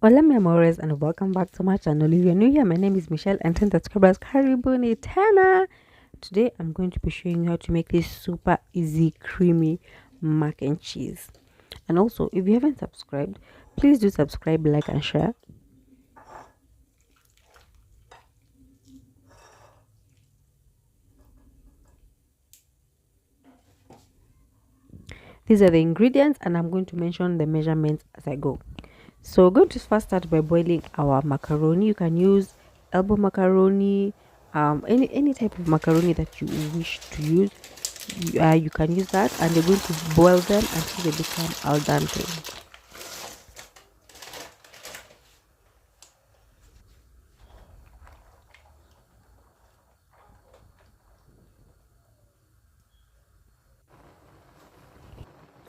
Hola mi amores and welcome back to my channel. If you're new here, my name is Michelle and 10 subscribers. Karibuni Tana. Today I'm going to be showing you how to make this super easy creamy mac and cheese. And also, if you haven't subscribed, please do subscribe, like and share. These are the ingredients and I'm going to mention the measurements as I go. So we're going to first start by boiling our macaroni. You can use elbow macaroni, any type of macaroni that you wish to use. You can use that, and you're going to boil them until they become al dente.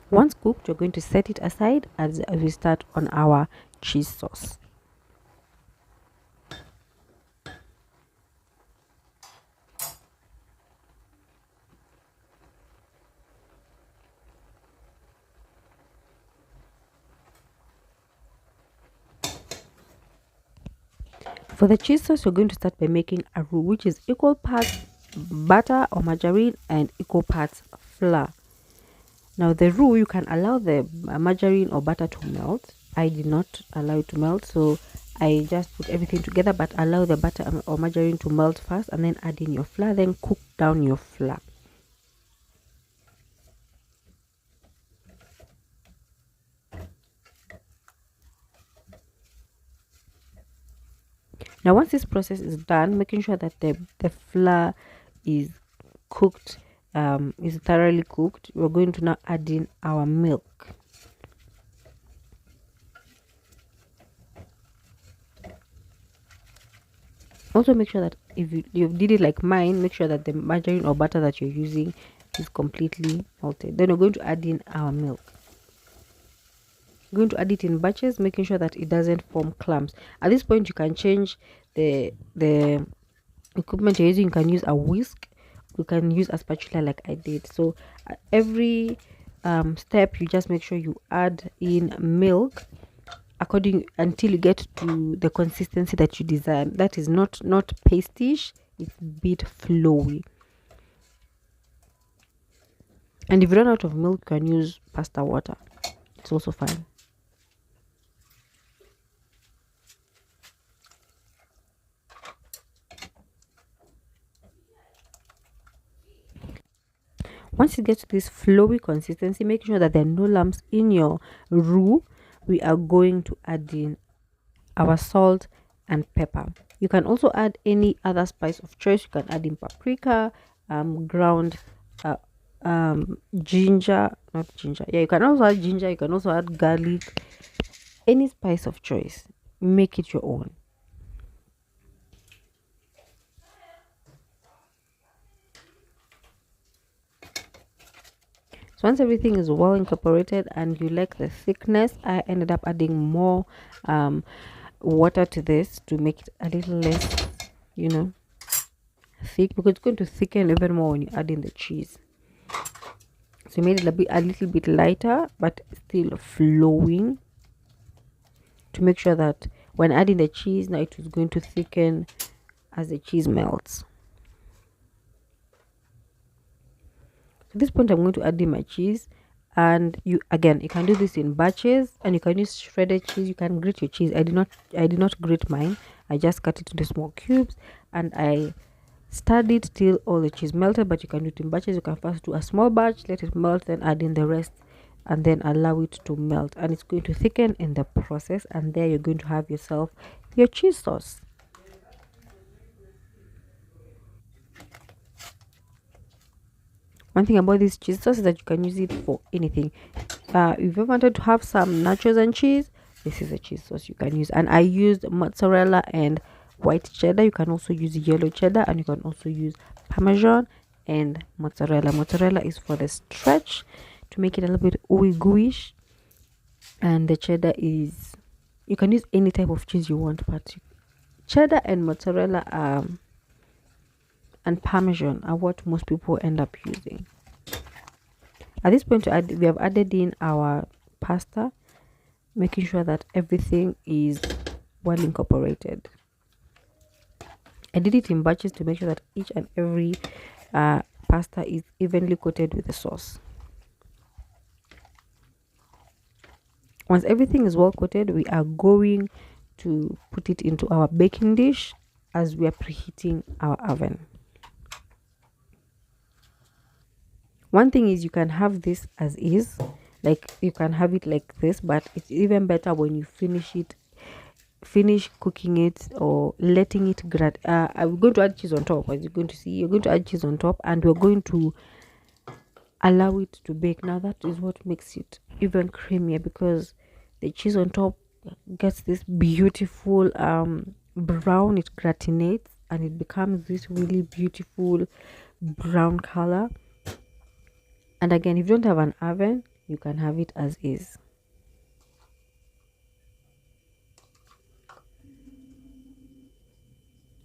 Once cooked, you're going to set it aside as we start on our cheese sauce. For the cheese sauce, you're going to start by making a roux, which is equal parts butter or margarine and equal parts flour. Now the roux, you can allow the margarine or butter to melt. I did not allow it to melt, so I just put everything together, but allow the butter or margarine to melt first and then add in your flour, then cook down your flour. Now once this process is done, making sure that the flour is cooked, is thoroughly cooked, we're going to now add in our milk. Also make sure that if you did it like mine, make sure that the margarine or butter that you're using is completely melted. Then we're going to add in our milk. We're going to add it in batches, making sure that it doesn't form clumps. At this point you can change the equipment you're using. You can use a whisk, you can use a spatula like I did. So every step you just make sure you add in milk according until you get to the consistency that you desire. That is not pastish, it's a bit flowy. And if you run out of milk, you can use pasta water, it's also fine. Once you get to this flowy consistency, make sure that there are no lumps in your roux. We are going to add in our salt and pepper. You can also add any other spice of choice. You can add in paprika, ground ginger, not ginger, yeah, you can also add ginger, you can also add garlic, any spice of choice, make it your own. So once everything is well incorporated and you like the thickness, I ended up adding more water to this to make it a little less, thick, because it's going to thicken even more when you add in the cheese. So made it a little bit lighter but still flowing, to make sure that when adding the cheese, now it is going to thicken as the cheese melts. At this point I'm going to add in my cheese, and you can do this in batches, and you can use shredded cheese. You can grate your cheese. I did not grate mine. I just cut it into small cubes and I stirred it till all the cheese melted. But you can do it in batches. You can first do a small batch, let it melt, then add in the rest and then allow it to melt, and it's going to thicken in the process, and there you're going to have yourself your cheese sauce. One thing about this cheese sauce is that you can use it for anything. If you wanted to have some nachos and cheese, this is a cheese sauce you can use. And I used mozzarella and white cheddar. You can also use yellow cheddar, and you can also use parmesan and mozzarella. Mozzarella is for the stretch, to make it a little bit ooey gooish, and the cheddar is, you can use any type of cheese you want, but cheddar and mozzarella and parmesan are what most people end up using. At this point we have added in our pasta. making sure that everything is well incorporated. I did it in batches to make sure that each and every pasta is evenly coated with the sauce. Once everything is well coated, we are going to put it into our baking dish as we are preheating our oven. One thing is, you can have this as is, like you can have it like this, but it's even better when you finish cooking it or letting it I'm going to add cheese on top. As you're going to see, you're going to add cheese on top, and we're going to allow it to bake. Now that is what makes it even creamier, because the cheese on top gets this beautiful brown. It gratinates and it becomes this really beautiful brown color. And again, if you don't have an oven, you can have it as is.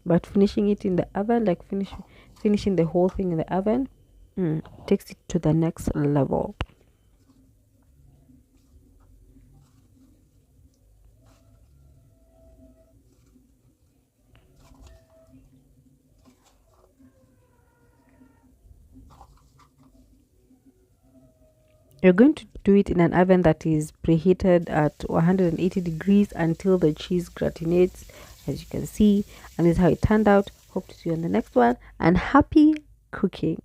But finishing it in the oven, like finishing the whole thing in the oven, takes it to the next level. You're going to do it in an oven that is preheated at 180 degrees until the cheese gratinates, as you can see. And this is how it turned out. Hope to see you on the next one, and happy cooking.